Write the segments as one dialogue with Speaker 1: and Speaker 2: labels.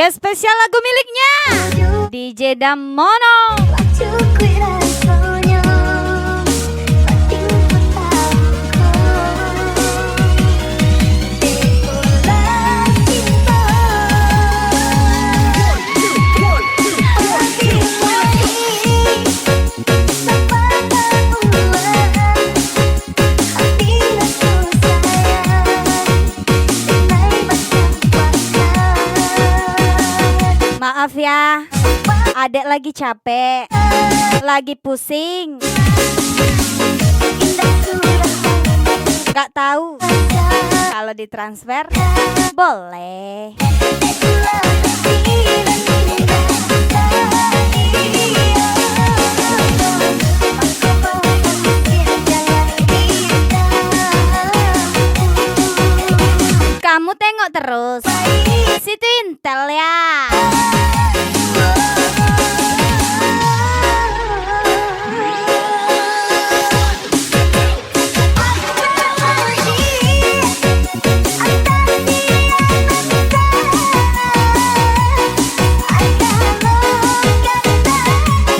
Speaker 1: Ya spesial lagu miliknya DJ Damono. Maaf ya, adek lagi capek, lagi pusing. Gak tahu kalau ditransfer boleh. Kamu tengok terus situ Intel ya.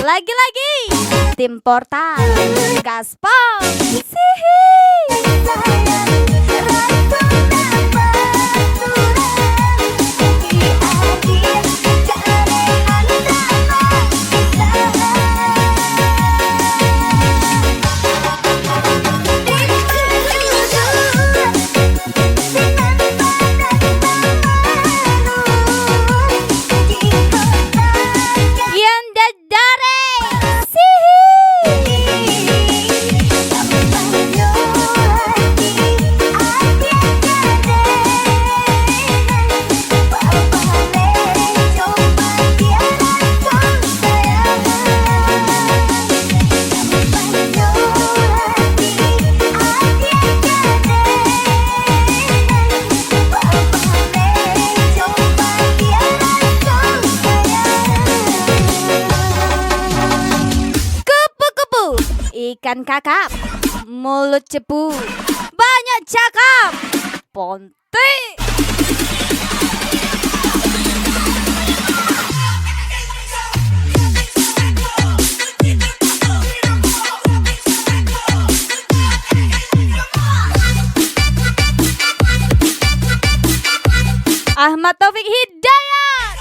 Speaker 1: Lagi-lagi tim portal Gaspol Sihi. Ikan kakap, mulut cepu, banyak cakap, ponti. Ahmad Taufik Hidayat.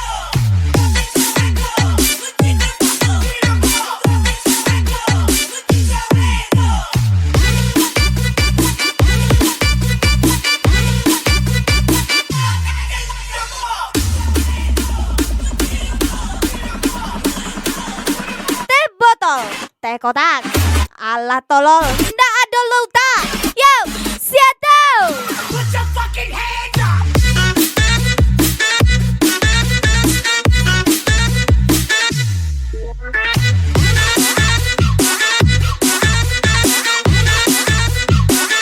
Speaker 1: Teh kotak, alah tolol, ndak ada luta. Yo, siap tahu. Put your fucking hands up.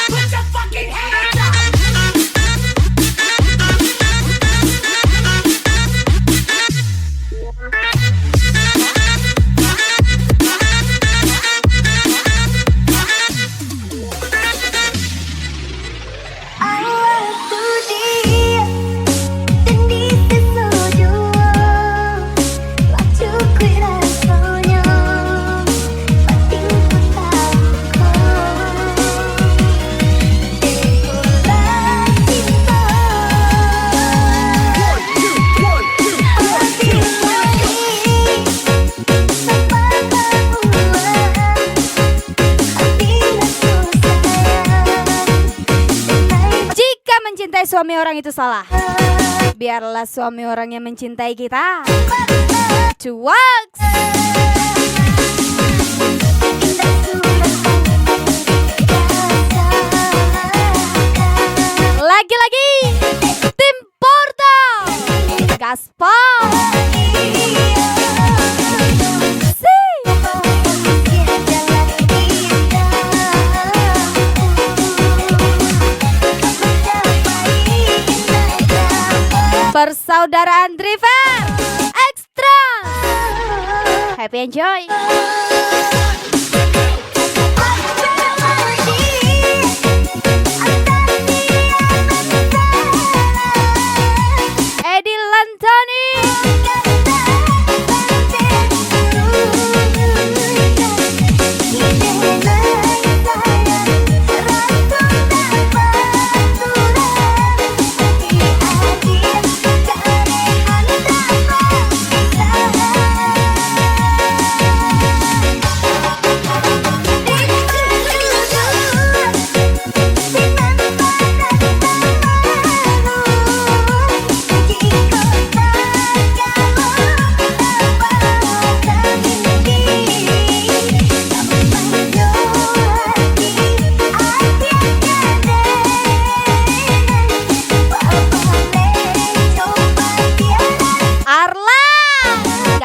Speaker 1: Put your fucking hands up. Mencintai suami orang itu salah. Biarlah suami orang yang mencintai kita. Cuaks. Lagi-lagi tim portal Gaspol. Persaudaraan Driver Extra. Happy enjoy. Edi Lantoni.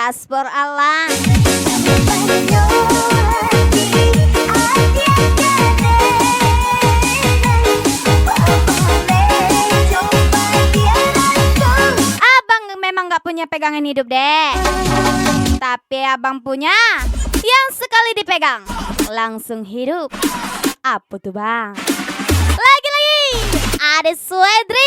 Speaker 1: Gaspor Alang. Abang memang gak punya pegangan hidup deh, tapi abang punya yang sekali dipegang langsung hidup. Apa tuh bang? Lagi-lagi ada Swedri.